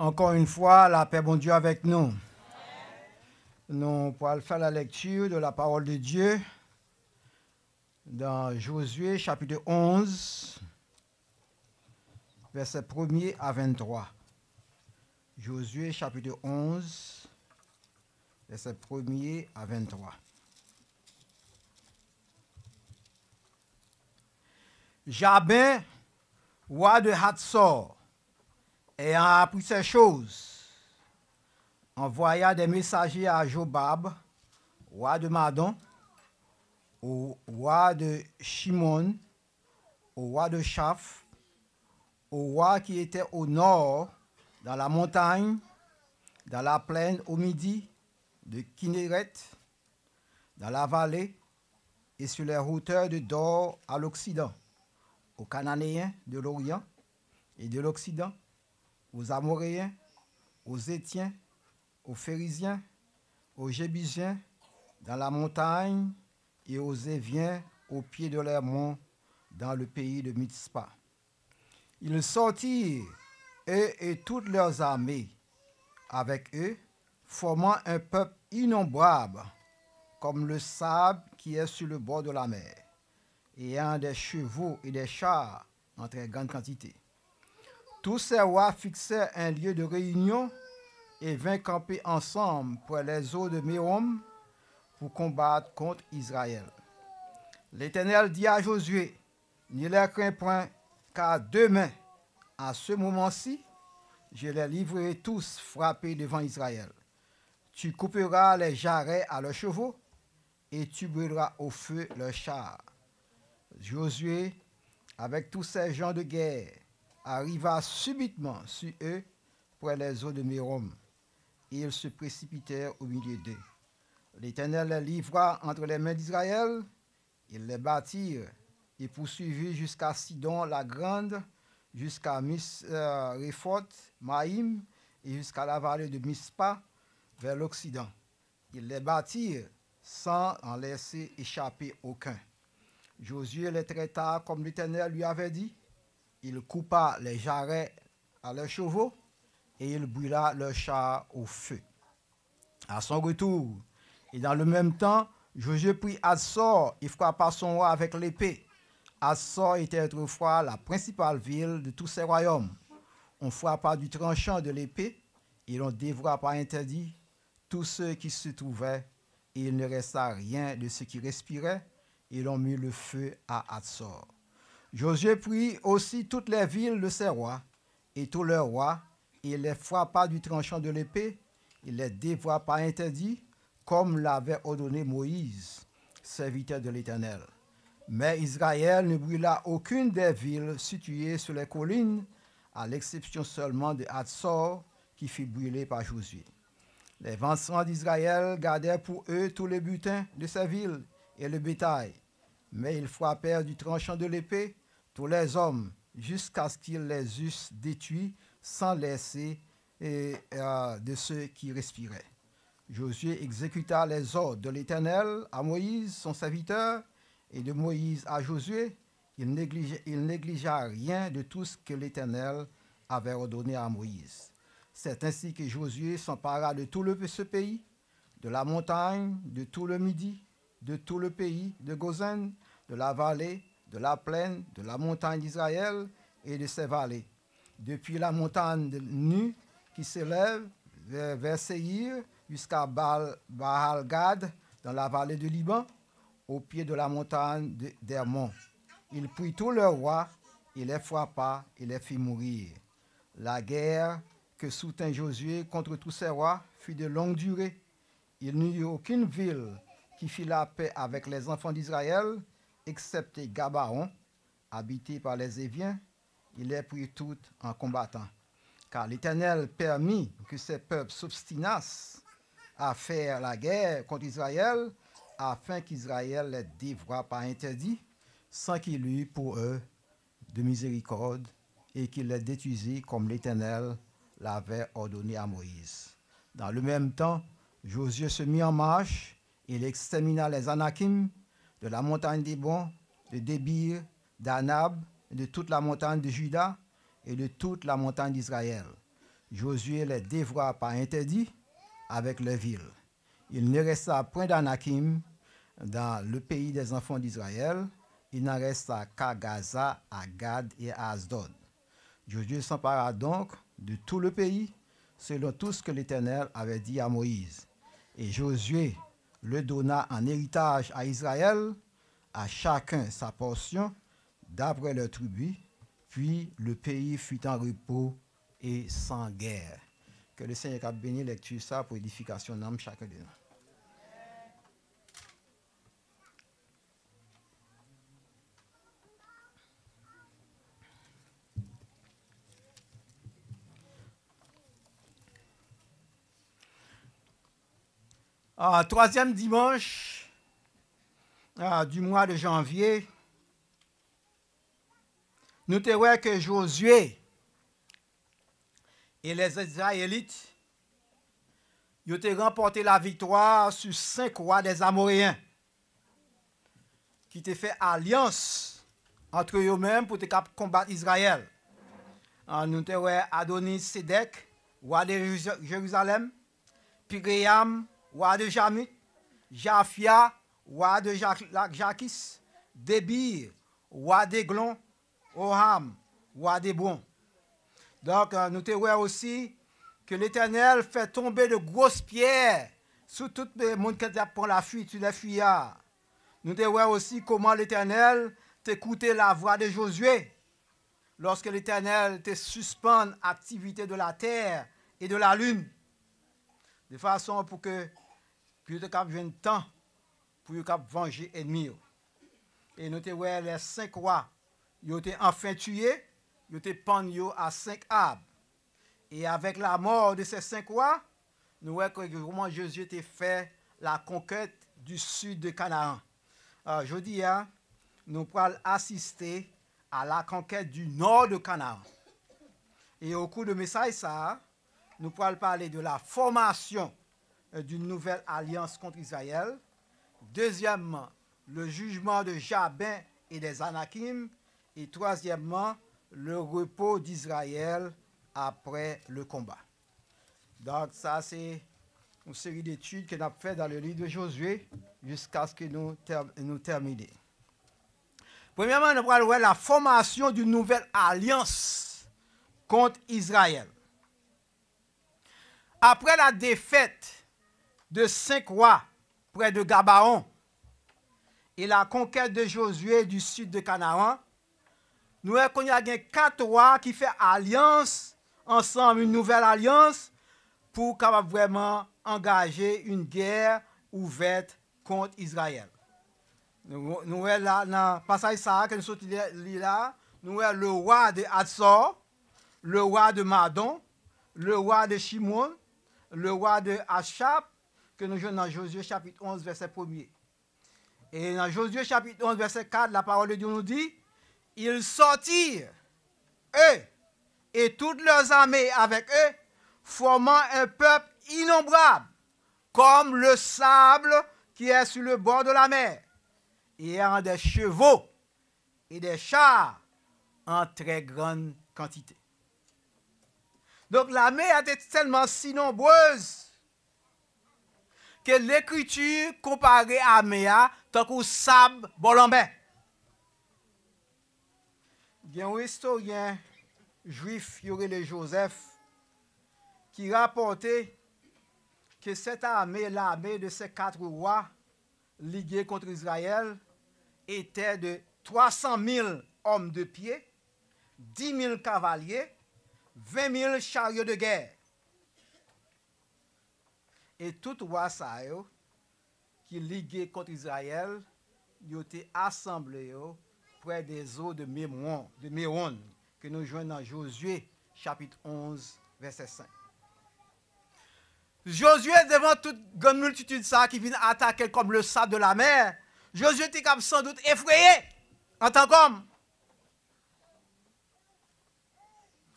Encore une fois, la paix, bon Dieu, avec nous. Nous pourrons faire la lecture de la parole de Dieu dans Josué chapitre 11, versets 1er à 23. Josué chapitre 11, versets 1er à 23. Jabin, roi de Hatzor, ayant appris ces choses, envoya des messagers à Jobab, roi de Madon, au roi de Shimon, au roi de Chaf, au roi qui était au nord, dans la montagne, dans la plaine au midi, de Kinéret, dans la vallée et sur les hauteurs de Dor à l'Occident, aux Cananéens de l'Orient et de l'Occident, aux Amoréens, aux Étiens, aux Phérysiens, aux Jébusiens, dans la montagne, et aux Éviens au pied de leurs monts, dans le pays de Mitzpah. Ils sortirent, eux et toutes leurs armées, avec eux, formant un peuple innombrable, comme le sable qui est sur le bord de la mer, ayant des chevaux et des chars en très grande quantité. Tous ces rois fixèrent un lieu de réunion et vinrent camper ensemble près les eaux de Mérom pour combattre contre Israël. L'Éternel dit à Josué, ne les crains point, car demain, à ce moment-ci, je les livrerai tous frappés devant Israël. Tu couperas les jarrets à leurs chevaux, et tu brûleras au feu leurs chars. Josué, avec tous ces gens de guerre, arriva subitement sur eux près les eaux de Mérom, et ils se précipitèrent au milieu d'eux. L'Éternel les livra entre les mains d'Israël, ils les battirent et poursuivirent jusqu'à Sidon la Grande, jusqu'à Misréphoth, Maïm, et jusqu'à la vallée de Mispa, vers l'Occident. Ils les battirent sans en laisser échapper aucun. Josué les traita comme l'Éternel lui avait dit. Il coupa les jarrets à leurs chevaux et il brûla leurs chars au feu. À son retour, et dans le même temps, Josué prit Hatzor et frappa son roi avec l'épée. Hatzor était autrefois la principale ville de tous ces royaumes. On frappa du tranchant de l'épée et l'on dévora par interdit tous ceux qui se trouvaient, et il ne resta rien de ceux qui respiraient, et l'on mit le feu à Hatzor. Josué prit aussi toutes les villes de ses rois et tous leurs rois, et il les frappa du tranchant de l'épée, il les dévora par interdit, comme l'avait ordonné Moïse, serviteur de l'Éternel. Mais Israël ne brûla aucune des villes situées sur les collines, à l'exception seulement de Hatzor, qui fut brûlée par Josué. Les vassals d'Israël gardèrent pour eux tous les butins de ces villes et le bétail, mais ils frappèrent du tranchant de l'épée tous les hommes, jusqu'à ce qu'ils les eussent détruits sans laisser de ceux qui respiraient. Josué exécuta les ordres de l'Éternel à Moïse, son serviteur, et de Moïse à Josué. Il négligea rien de tout ce que l'Éternel avait ordonné à Moïse. C'est ainsi que Josué s'empara de tout ce pays, de la montagne, de tout le Midi, de tout le pays de Gozen, de la vallée, de la plaine, de la montagne d'Israël et de ses vallées, depuis la montagne de Nu qui s'élève vers Séhir jusqu'à Baal-Gad dans la vallée de Liban, au pied de la montagne d'Hermon. Il prit tous leurs rois, il les frappa et les fit mourir. La guerre que soutint Josué contre tous ces rois fut de longue durée. Il n'y eut aucune ville qui fit la paix avec les enfants d'Israël, excepté Gabaon, habité par les Éviens. Il les prit toutes en combattant. Car l'Éternel permit que ces peuples s'obstinassent à faire la guerre contre Israël, afin qu'Israël les dévora par interdit, sans qu'il eût pour eux de miséricorde, et qu'il les détruisit comme l'Éternel l'avait ordonné à Moïse. Dans le même temps, Josué se mit en marche, et il extermina les Anakim de la montagne d'Hébron, de Débir, d'Anab, de toute la montagne de Juda et de toute la montagne d'Israël. Josué les dévora par interdit avec les villes. Il ne resta point d'Anakim dans le pays des enfants d'Israël. Il n'en resta qu'à Gaza, à Gad et à Asdod. Josué s'empara donc de tout le pays, selon tout ce que l'Éternel avait dit à Moïse. Et Josué le donna en héritage à Israël, à chacun sa portion, d'après leur tribu, puis le pays fut en repos et sans guerre. Que le Seigneur a béni lecture ça pour édification d'âme chacun de nous. Troisième dimanche du mois de janvier, nous te voyons que Josué et les Israélites ils ont remporté la victoire sur 5 rois des Amoréens qui ont fait alliance entre eux-mêmes pour combattre Israël. Nous te voyons Adonis Sédek, roi de Jérusalem, Piréam, roi de Jamit, Japhia, roi de Jachis, Débir, roi d'Eglon, Oham, roi d'Hébron. Donc, nous te voyons aussi que l'Éternel fait tomber de grosses pierres sur tout le monde qui prend la fuite, sur les fuyards. Nous te voyons aussi comment l'Éternel t'écoutait la voix de Josué lorsque l'Éternel te suspend l'activité de la terre et de la lune, de façon pour que tu aies un temps pour venger l'ennemi. Et nous te voyons les 5 rois, ils ont été enfin tués, ils ont été pendus à 5 arbres. Et avec la mort de ces 5 rois, nous voyons comment Josué a fait la conquête du sud de Canaan. Aujourd'hui, nous allons assister à la conquête du nord de Canaan. Et au cours de message, nous allons parler de la formation d'une nouvelle alliance contre Israël. Deuxièmement, le jugement de Jabin et des Anakim. Et troisièmement, le repos d'Israël après le combat. Donc ça, c'est une série d'études que nous avons fait dans le livre de Josué jusqu'à ce que nous terminions. Premièrement, nous allons voir la formation d'une nouvelle alliance contre Israël. Après la défaite de 5 rois près de Gabaon et la conquête de Josué du sud de Canaan, nous voyons qu'il y a 4 rois qui font alliance ensemble, une nouvelle alliance pour vraiment engager une guerre ouverte contre Israël. Nous voyons là, dans le passage que nous sommes là, nous voyons le roi de Hatzor, le roi de Madon, le roi de Shimon, le roi de Achab, que nous jouons dans Josué chapitre 11, verset 1er. Et dans Josué chapitre 11, verset 4, la parole de Dieu nous dit, ils sortirent, eux, et toutes leurs armées avec eux, formant un peuple innombrable, comme le sable qui est sur le bord de la mer, et ayant des chevaux et des chars en très grande quantité. Donc l'armée était tellement si nombreuse que l'écriture comparait l'armée à tant qu'au sable bolambé. Il y a un historien juif, le Joseph, qui rapportait que cette armée, l'armée de ces 4 rois ligués contre Israël, était de 300 000 hommes de pied, 10 000 cavaliers, 20 000 chariots de guerre. Et tout roi qui liguaient contre Israël, ils ont été assemblés près des eaux de Méron, que nous joignons dans Josué, chapitre 11, verset 5. Josué, devant toute grande multitude qui vient attaquer comme le sable de la mer, Josué était sans doute effrayé en tant qu'homme.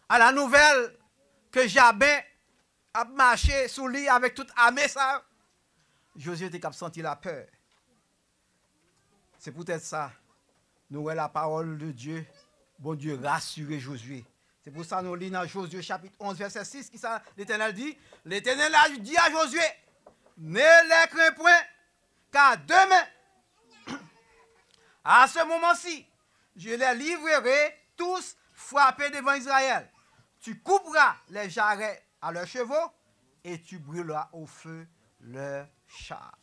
À la nouvelle que Jabin a marché sous lui avec toute armée, Josué était senti la peur. C'est peut-être ça. Nous voyons la parole de Dieu, bon Dieu, rassurer Josué. C'est pour ça que nous lisons dans Josué chapitre 11, verset 6, qui ça, l'Éternel dit, l'Éternel a dit à Josué, ne les crains point, car demain, à ce moment-ci, je les livrerai tous frappés devant Israël. Tu couperas les jarrets à leurs chevaux et tu brûleras au feu leurs chars.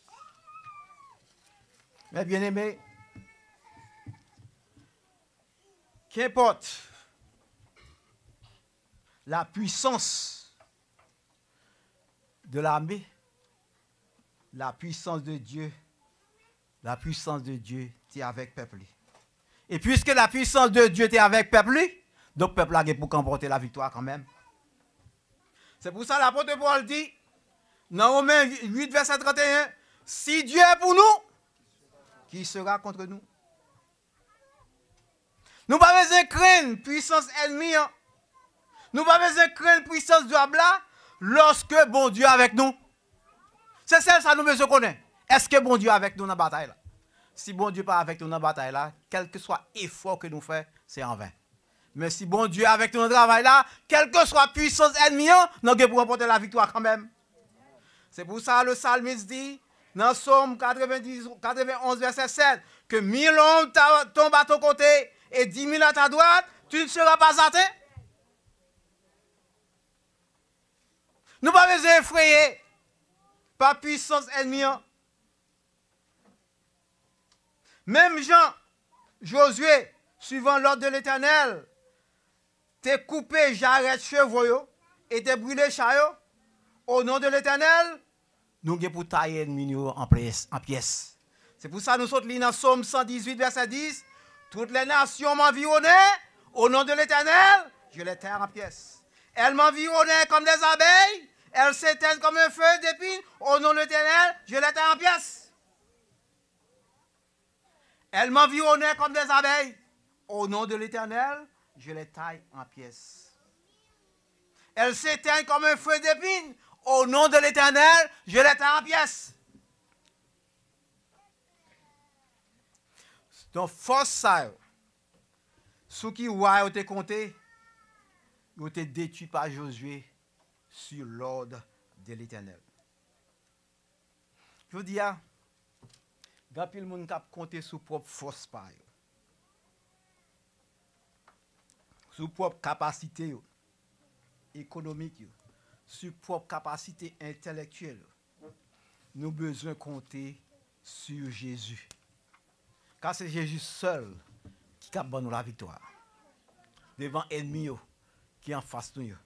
Mes bien-aimés, qu'importe la puissance de l'armée, la puissance de Dieu est avec le peuple. Et puisque la puissance de Dieu est avec le peuple, donc le peuple a pour remporter la victoire quand même. C'est pour ça que l'apôtre Paul dit, dans Romains 8, verset 31, si Dieu est pour nous, qui sera contre nous? Nous n'avons pas besoin de craindre puissance ennemie. Nous n'avons pas besoin de craindre puissance diable lorsque bon Dieu est avec nous. C'est ça que nous besoin de connaître. Est-ce que bon Dieu est avec nous dans la bataille là? Si bon Dieu n'est pas avec nous dans la bataille là, quel que soit l'effort que nous faisons, c'est en vain. Mais si bon Dieu est avec nous dans le travail là, quelle que soit la puissance ennemie, nous allons remporter la victoire quand même. C'est pour ça que le psalmiste dit, dans Psaume 91, verset 7, que 1000 hommes tombent à ton côté et 10 000 à ta droite, tu ne seras pas atteint. Nous ne pouvons pas effrayer par puissance ennemie. Même Jean, Josué, suivant l'ordre de l'Éternel, t'es coupé jarret de chevaux et t'es brûlé chariot. Au nom de l'Éternel, nous avons pour tailler l'ennemi en pièces. C'est pour ça que nous sommes dans Psaume 118, verset 10. Toutes les nations m'environnaient. Au nom de l'Éternel, je les taille en pièces. Elles m'environnaient comme des abeilles. Elles s'éteignent comme un feu d'épine. Au nom de l'Éternel, je les taille en pièces. Elles m'environnaient comme des abeilles. Au nom de l'Éternel, je les taille en pièces. Elles s'éteignent comme un feu d'épine. Au nom de l'Éternel, je les taille en pièces. Donc, force ça, ceux qui ont été comptés, ils ont été détruits par Josué sur l'ordre de l'Éternel. Je vous dis, il y a plus de monde qui a compté sur propre force par eux. Sur propre capacité économique, sur propre capacité intellectuelle. Nous avons besoin de compter sur Jésus. Car c'est Jésus seul qui a donné la victoire. Devant l'ennemi qui est en face de nous. Nous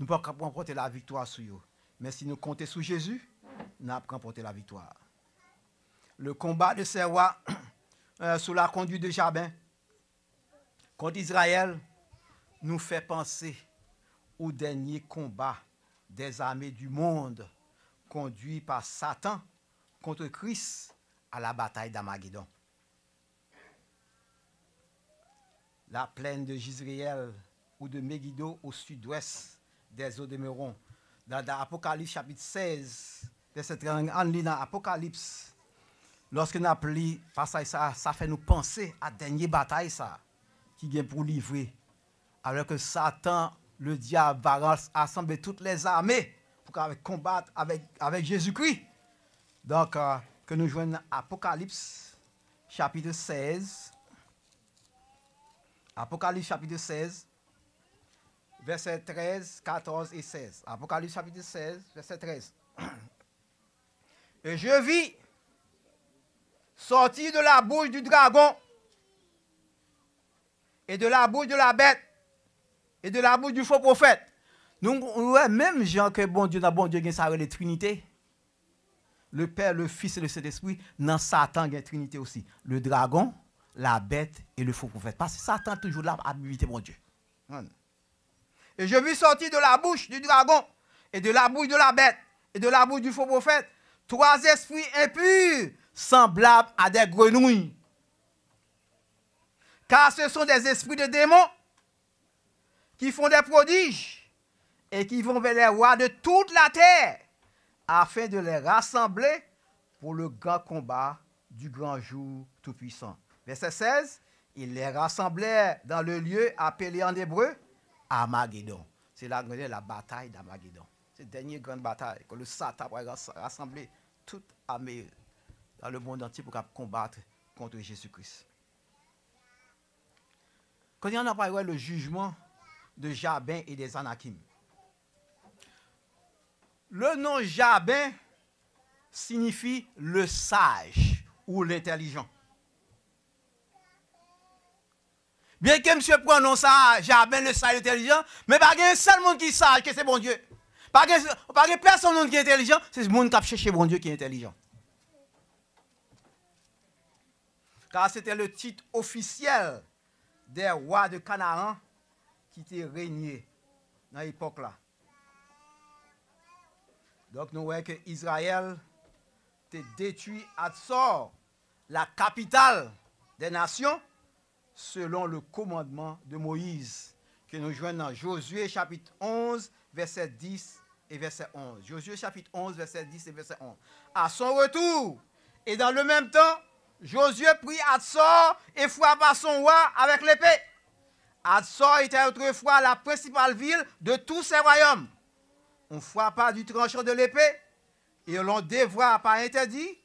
ne pouvons pas remporter la victoire sur eux. Mais si nous comptons sur Jésus, nous pouvons remporter la victoire. Le combat de ces rois sous la conduite de Jabin contre Israël nous fait penser au dernier combat des armées du monde conduit par Satan contre Christ à la bataille d'Armageddon. La plaine de Jizréel ou de Megiddo au sud-ouest des eaux de Méron. Dans l'Apocalypse chapitre 16, verset 30, en lisant Apocalypse, lorsque nous appelons passage ça fait nous penser à la dernière bataille ça, qui vient pour livrer. Alors que Satan, le diable, va rassembler toutes les armées pour combattre avec Jésus-Christ. Donc, que nous joignons Apocalypse chapitre 16. Apocalypse chapitre 16, versets 13, 14 et 16. Apocalypse chapitre 16, verset 13. Et je vis sortir de la bouche du dragon et de la bouche de la bête et de la bouche du faux prophète. Nous, même gens que bon Dieu, ça les Trinité. Le Père, le Fils et le Saint-Esprit, dans Satan, il y a une Trinité aussi. Le dragon, la bête et le faux prophète. Parce que Satan toujours là à imiter mon Dieu. Et je vis sortir de la bouche du dragon et de la bouche de la bête et de la bouche du faux prophète 3 esprits impurs semblables à des grenouilles. Car ce sont des esprits de démons qui font des prodiges et qui vont vers les rois de toute la terre afin de les rassembler pour le grand combat du grand jour tout-puissant. Verset 16, ils les rassemblèrent dans le lieu appelé en hébreu Armageddon. C'est la bataille d'Armageddon. C'est la dernière grande bataille que le Satan va rassembler toute armée dans le monde entier pour combattre contre Jésus-Christ. Quand il y en a parlé le jugement de Jabin et des Anakim. Le nom Jabin signifie le sage ou l'intelligent. Bien que monsieur prononce ça, Jabin le sage intelligent, mais pas un seul monde qui sage que c'est bon Dieu. Pas de personne qui est intelligent, c'est le monde qui a cherché bon Dieu qui est intelligent. Car c'était le titre officiel des rois de Canaan qui étaient régnés dans l'époque là. Donc nous voyons que Israël était détruit à Tsor, la capitale des nations, selon le commandement de Moïse, que nous joignons dans Josué chapitre 11, verset 10 et verset 11. Josué chapitre 11, verset 10 et verset 11. À son retour, et dans le même temps, Josué prit Hatzor et frappa son roi avec l'épée. Hatzor était autrefois la principale ville de tous ses royaumes. On frappa du tranchant de l'épée et l'on dévora par interdit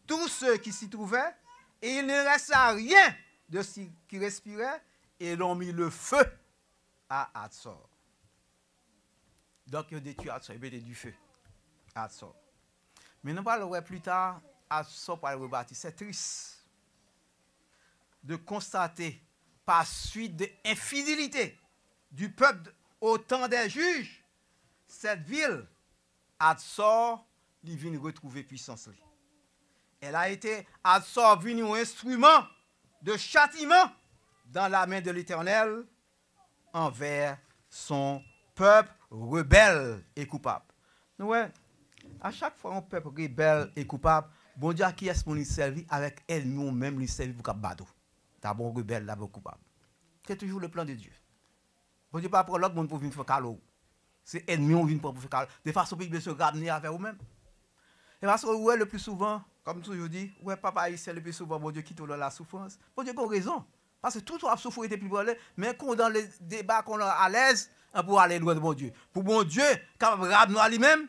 tous ceux qui s'y trouvaient, et il ne resta rien de ce qui respirait, et l'on mit le feu à Hatzor. Donc, il a détruit Hatzor, il a mis du feu à Hatzor. Mais nous parlerons plus tard, Hatzor pour le rebâtir. C'est triste de constater, par suite de l'infidélité du peuple au temps des juges, cette ville, Hatzor, il vient retrouver puissance. Elle a été, Hatzor, venu un instrument de châtiment dans la main de l'Éternel envers son peuple rebelle et coupable. Ouais, à chaque fois un peuple rebelle et coupable, bon Dieu, qui est-ce qu'on lui servit avec elle, nous-mêmes, lui servit pour bateau. D'abord rebelle, d'abord coupable. C'est toujours le plan de Dieu. Bon Dieu, pas pour l'autre monde pour venir faire calot. C'est ennemi, on vient pour faire calot. De façon qu'il se ramener avec vous-même. Et parce que ouais, le plus souvent, comme toujours dit, ouais, papa ici, le plus souvent, bon Dieu, quitte la souffrance. Bon Dieu, a raison. Parce que tout a souffert était plus volé, mais quand dans les débats qu'on est à l'aise, pour aller loin de bon Dieu. Pour bon Dieu, quand on ramener à lui-même,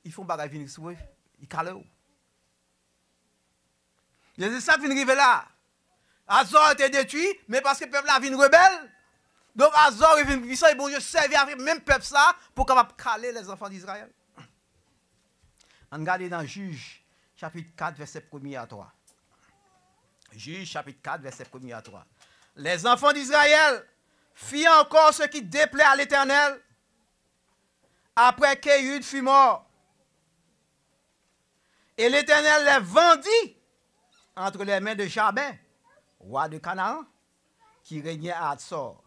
ils font bagaille venir sur eux, ils calent. C'est ça qui vient arriver là. Hatzor a été détruit, mais parce que le peuple a vu une rebelle. Donc Hatzor est venu puissant et bon Dieu servir avec même peuple ça pour capable caler les enfants d'Israël. On regarde dans Juge chapitre 4 verset 1 à 3. Juge chapitre 4 verset 1 à 3. Les enfants d'Israël firent encore ce qui déplaît à l'Éternel après qu'Éhud fut mort. Et l'Éternel les vendit entre les mains de Jabin, roi de Canaan, qui régnait à Hatzor.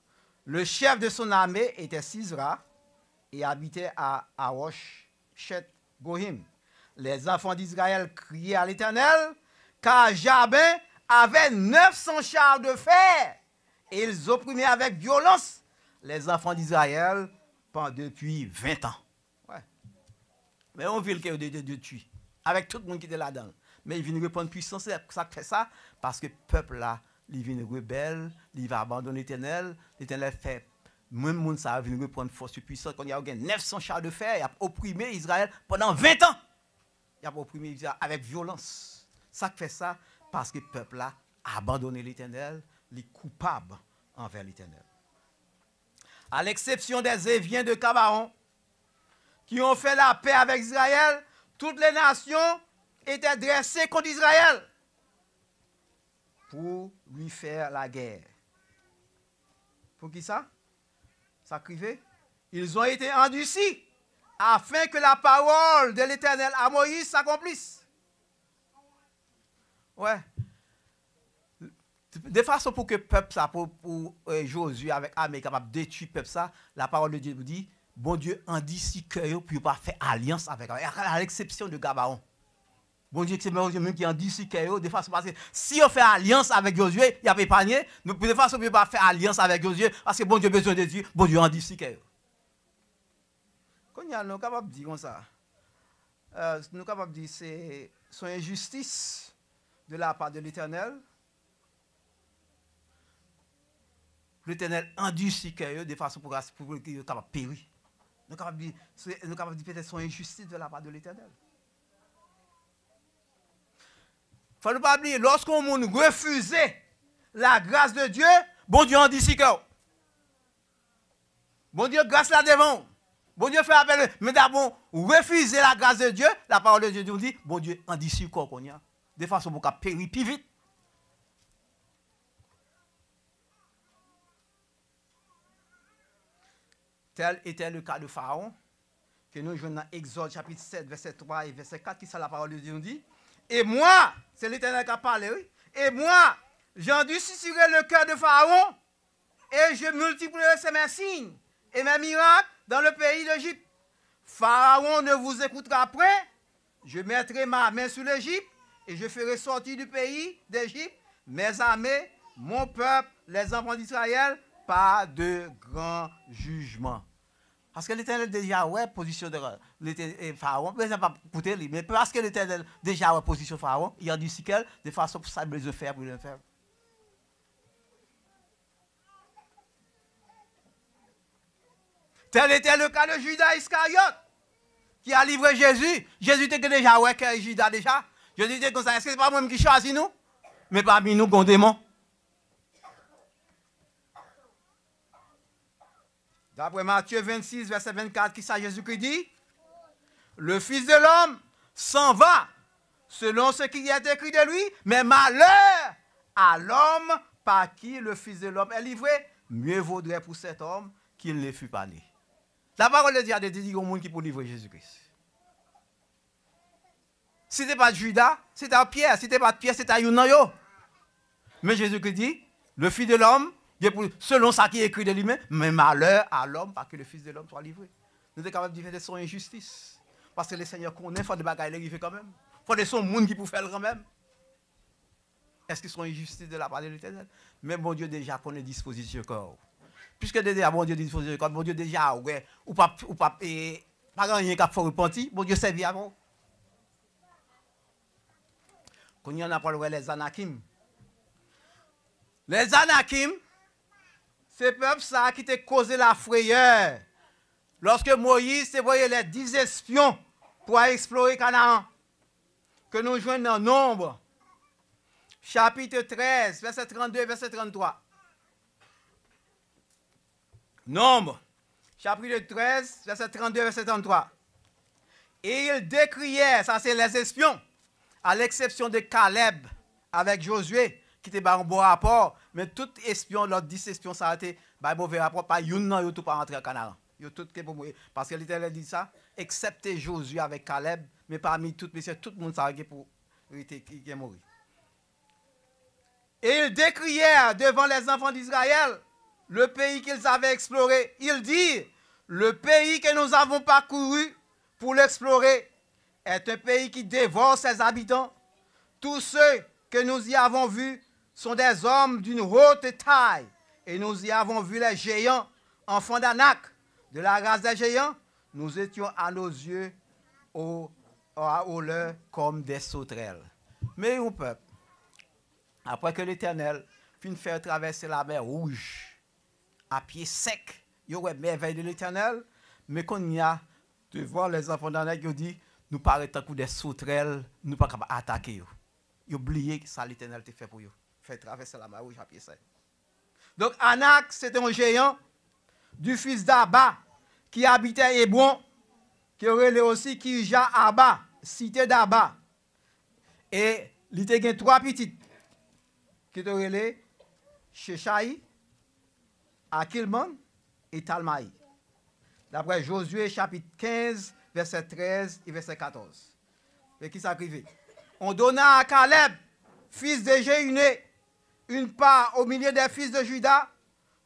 Le chef de son armée était Sisra et habitait à Arosh Shet Gohim. Les enfants d'Israël criaient à l'Éternel, car Jabin avait 900 chars de fer, et ils opprimaient avec violence les enfants d'Israël depuis 20 ans. Ouais. Mais on vit le cœur de Dieu tuer, avec tout le monde qui était là-dedans. Mais il vient reprendre puissance, c'est ça qui fait ça, parce que le peuple là, il vient rebelle, il va abandonner l'Éternel, l'Éternel fait, même monde ça vient reprendre force et puissance, quand il y a 900 chars de fer, il a opprimé Israël pendant 20 ans. Il a opprimé Israël avec violence. Ça qui fait ça, parce que le peuple là a abandonné l'Éternel, il est coupable envers l'Éternel. À l'exception des Éviens de Gabaon, qui ont fait la paix avec Israël, toutes les nations étaient dressées contre Israël pour lui faire la guerre. Pour qui ça? Sacrifié. Ils ont été endurcis afin que la parole de l'Éternel à Moïse s'accomplisse. Ouais. De façon pour que le peuple, ça, pour Josué avec armée capable de détruire le peuple, ça, la parole de Dieu vous dit, bon Dieu endurci cœur pour ne pas faire alliance avec eux, à l'exception de Gabaon. Bon Dieu, c'est même qui endurci cœur, de façon parce que si on fait alliance avec Josué, il y a pas épargné, mais de façon pour ne pas faire alliance avec Josué, parce que bon Dieu a besoin de Dieu, bon Dieu endurci cœur. Quand nous sommes capables de dire comme ça, nous sommes capables de dire c'est son injustice de la part de l'Éternel. l'Éternel endurcit cœur de façon pour qu'ils soient capables de périr. Nous sommes capables de dire peut-être son injustice de la part de l'Éternel. Il ne faut pas oublier, lorsqu'on refuse la grâce de Dieu, bon Dieu endurcit cœur. Bon Dieu, grâce là devant. Bon Dieu fait appel. Mais d'abord, refuser la grâce de Dieu, la parole de Dieu nous dit, bon Dieu endurcit corps qu'on y a. De façon pour qu'on périr plus vite. Tel était le cas de Pharaon, que nous jouons dans Exode chapitre 7, verset 3 et verset 4, qui ça la parole de Dieu nous dit. Et moi, c'est l'Éternel qui a parlé, oui. Et moi, j'endurcirai le cœur de Pharaon, et je multiplierai mes signes et mes miracles dans le pays d'Égypte. Pharaon ne vous écoutera point, je mettrai ma main sur l'Égypte, et je ferai sortir du pays d'Égypte mes armées, mon peuple, les enfants d'Israël, par de grands jugements. Parce que l'Éternel déjà ouais position de Pharaon, mais pas écouter lui, mais parce que l'Éternel déjà ouais position de Pharaon, il a dit si qu'elle de façon pour ça besoin faire pour le faire. Tel était le cas de Judas Iscariote qui a livré Jésus. Jésus était déjà ouais que Judas déjà. Jésus était comme ça, est-ce que c'est pas moi qui choisis nous? Mais parmi nous qu'on démon. D'après Matthieu 26, verset 24, qui ça Jésus-Christ dit? Le Fils de l'homme s'en va, selon ce qui est écrit de lui, mais malheur à l'homme par qui le Fils de l'homme est livré, mieux vaudrait pour cet homme qu'il ne fût pas né. La parole de Dieu a dit au monde qui peut livrer Jésus-Christ. Si ce n'est pas Judas, c'était Pierre. Si ce n'est pas Pierre, c'était Younayo. Mais Jésus-Christ dit, le Fils de l'homme, selon ça qui est écrit de lui-même, mais malheur à l'homme parce que le Fils de l'homme soit livré. Nous sommes capables de faire de son injustice. Parce que le Seigneur connaît, il faut des bagailles qui fait quand même. Il faut des son monde qui peut faire quand même. Est-ce qu'ils sont injustice de la part de l'Éternel? Mais bon Dieu déjà connaît disposition corps. Puisque déjà bon Dieu disposition corps, bon Dieu déjà ouais, ou pas pas rien qu'à faire repentir, bon Dieu servit avant. Quand il y en a parlé les Anakim. Les Anakim, c'est peuple ça qui t'a causé la frayeur. Lorsque Moïse envoyé les 10 espions pour explorer Canaan, que nous joignons dans Nombre, chapitre 13, verset 32, verset 33. Nombre, chapitre 13, verset 32, verset 33. Et ils décrièrent, ça c'est les espions, à l'exception de Caleb avec Josué, qui était un bon rapport, mais tout espion, l'autre 10 espions, ça a été un mauvais rapport, pas une non, ils tout pas rentré à Canaan. Parce que l'Éternel dit ça, excepté Josué avec Caleb, mais parmi toutes, messieurs, tout le monde s'arrête pour qui est mort. Et ils décrièrent devant les enfants d'Israël le pays qu'ils avaient exploré. Ils dirent, le pays que nous avons parcouru pour l'explorer est un pays qui dévore ses habitants. Tous ceux que nous y avons vus sont des hommes d'une haute taille, et nous y avons vu les géants, enfants d'Anak. De la race des géants, nous étions à nos yeux au leur comme des sauterelles. Mais au peuple, après que l'Éternel finit de faire traverser la mer Rouge à pied sec, il y aurait merveille de l'Éternel, mais qu'on y a devant les enfants d'Anak, ils dit, nous paraissons comme des sauterelles, nous ne sommes pas capables d'attaquer. Ils ont oublié que ça l'Éternel t'a fait pour eux. Faire traverser la mer Rouge à pied sec. Donc Anak, c'était un géant du fils d'Abba, qui habitait Hébron, qui aurait aussi Kirja Abba, cité d'Abba. Et il était 3 petites, qui aurait Sheshaï, Akilman et Talmaï. D'après Josué chapitre 15, verset 13 et verset 14. Et qui s'écrivait? On donna à Caleb, fils de Jéhuné, une part au milieu des fils de Juda,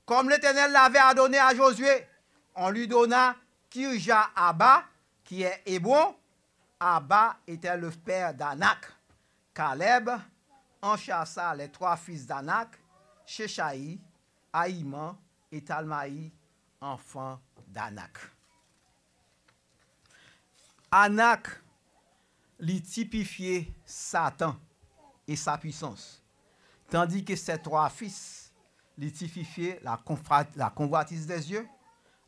comme l'Éternel l'avait donné à Josué. On lui donna Kirja Abba, qui est Hébron. Abba était le père d'Anak. Caleb enchassa les 3 fils d'Anak, Sheshaï, Aïman et Talmaï, enfants d'Anak. Anak lui typifiait Satan et sa puissance, tandis que ses 3 fils typifiait la convoitise des yeux,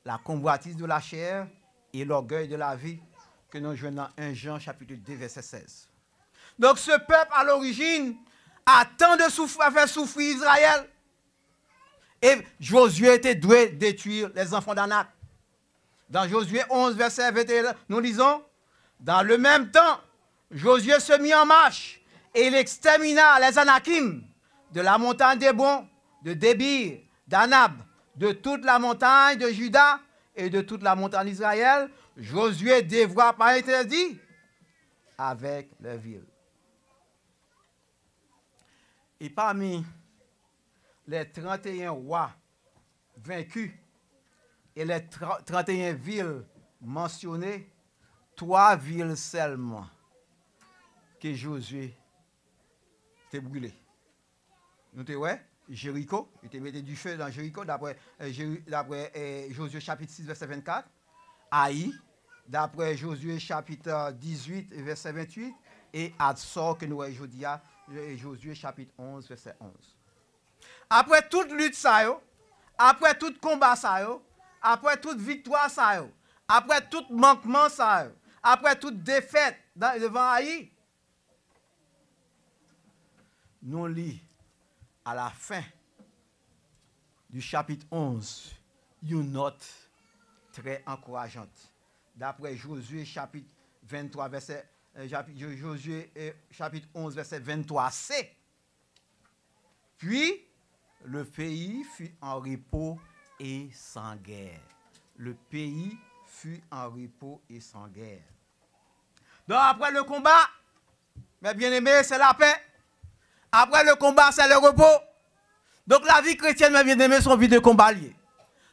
la convoitise de la chair et l'orgueil de la vie que nous jouons dans 1 Jean chapitre 2 verset 16. Donc ce peuple à l'origine a tant de à faire souffrir Israël. Et Josué était doué de détruire les enfants d'Anak. Dans Josué 11 verset 21, nous lisons, dans le même temps, Josué se mit en marche et il extermina les Anakim de la montagne d'Hébron, de Débir, d'Anab, de toute la montagne de Juda et de toute la montagne d'Israël. Josué dévora par interdit avec les villes. Et parmi les 31 rois vaincus et les 31 villes mentionnées, 3 villes seulement que Josué a brûlées. Nous te ouais, Jéricho, il te mettait du feu dans Jéricho, d'après Josué chapitre 6, verset 24. Haï, d'après Josué chapitre 18, verset 28. Et Adsor, que nous voyons aujourd'hui, Josué chapitre 11, verset 11. Après toute lutte, ça, après tout combat, ça, après toute victoire, ça, après tout manquement, ça, après toute défaite devant Haï, nous lisons à la fin du chapitre 11 une note très encourageante. D'après Josué chapitre 23, verset Josué chapitre 11, verset 23c. Puis, le pays fut en repos et sans guerre. Le pays fut en repos et sans guerre. Donc, après le combat, mes bien-aimés, c'est la paix. Après le combat, c'est le repos. Donc, la vie chrétienne, mes bien-aimés, sont vie de combat lié.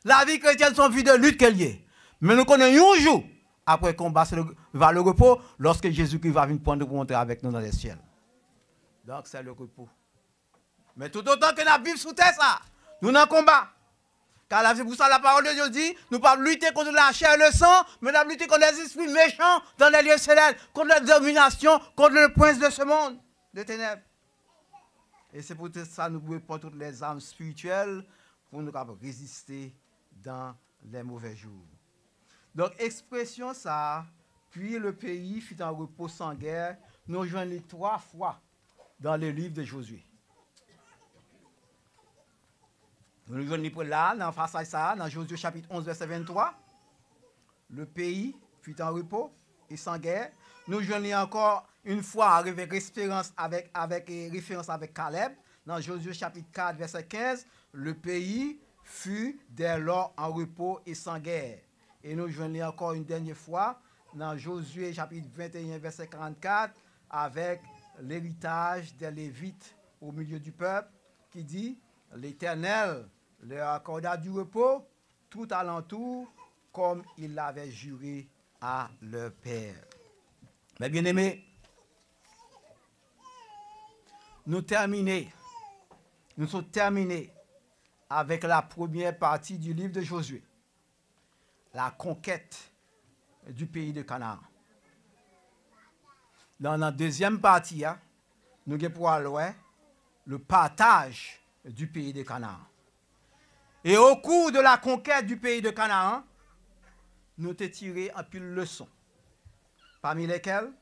La vie chrétienne, sont vie de lutte liée. Mais nous connaissons un jour, après le combat, c'est le repos, lorsque Jésus-Christ va venir prendre pour monter avec nous dans les ciels. Donc, c'est le repos. Mais tout autant que nous vivons sous terre, ça, nous sommes en combat. Car c'est pour ça la parole de Dieu dit, nous ne pouvons pas lutter contre la chair et le sang, mais nous lutter contre les esprits méchants dans les lieux célestes, contre la domination, contre le prince de ce monde, de ténèbres. Et c'est pour ça que nous pouvons prendre toutes les armes spirituelles pour nous résister dans les mauvais jours. Donc, expression ça, puis le pays fut en repos sans guerre, nous joignons 3 fois dans le livre de Josué. Nous joignons là, dans face à ça, dans Josué chapitre 11, verset 23. Le pays fut en repos et sans guerre. Nous joignons encore une fois avec référence avec Caleb, dans Josué chapitre 4, verset 15. Le pays fut dès lors en repos et sans guerre. Et nous joignons encore une dernière fois dans Josué chapitre 21, verset 44, avec l'héritage des Lévites au milieu du peuple, qui dit, l'Éternel leur accorda du repos tout alentour, comme il l'avait juré à leur père. Mais bien aimés, nous sommes terminés avec la première partie du livre de Josué, la conquête du pays de Canaan. Dans la deuxième partie, nous allons pouvoir voir le partage du pays de Canaan. Et au cours de la conquête du pays de Canaan, nous avons tiré un pile de leçons. Parmi lesquelles,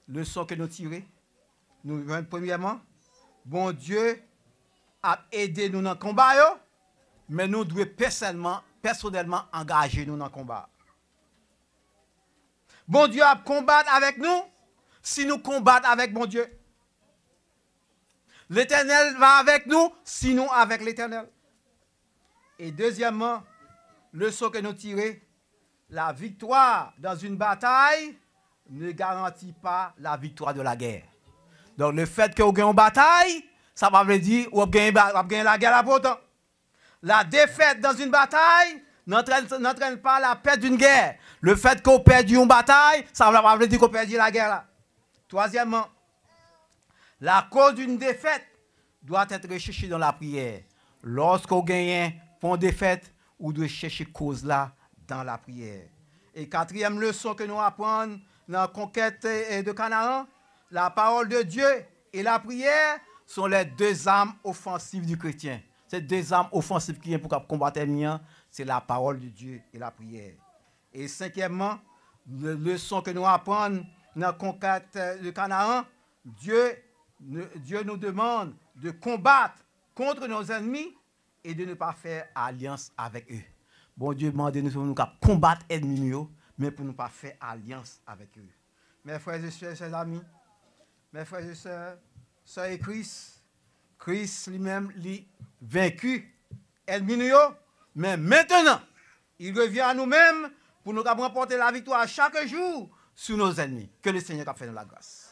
leçons que nous tirons, nous voyons premièrement, bon Dieu a aidé nous dans le combat, mais nous devons personnellement engager nous dans le combat. Bon Dieu a combattre avec nous si nous combattons avec bon Dieu. L'Éternel va avec nous si nous avec l'Éternel. Et deuxièmement, leçon que nous tirons, la victoire dans une bataille ne garantit pas la victoire de la guerre. Donc le fait que vous gagnez une bataille, ça ne veut pas dire que vous gagnez la guerre à pourtant. La défaite dans une bataille n'entraîne pas la perte d'une guerre. Le fait que vous perdiez une bataille, ça ne veut pas dire que vous perdiez la guerre là. Troisièmement, la cause d'une défaite doit être recherchée dans la prière. Lorsque vous gagnez pour une défaite, vous devez chercher cause là dans la prière. Et quatrième leçon que nous apprenons dans la conquête de Canaan, la parole de Dieu et la prière sont les deux armes offensives du chrétien. C'est deux armes offensives qui viennent pour combattre l'ennemi, c'est la parole de Dieu et la prière. Et cinquièmement, la leçon que nous apprenons dans la conquête de Canaan, Dieu nous demande de combattre contre nos ennemis et de ne pas faire alliance avec eux. Bon Dieu demande de nous combattre les ennemis, mais pour ne pas faire alliance avec eux. Mes frères et sœurs, chers amis, mes frères et sœurs, sœur et Christ lui-même l'a vaincu ennemis, mais maintenant, il revient à nous-mêmes pour nous remporter la victoire chaque jour sur nos ennemis. Que le Seigneur a fait de la grâce.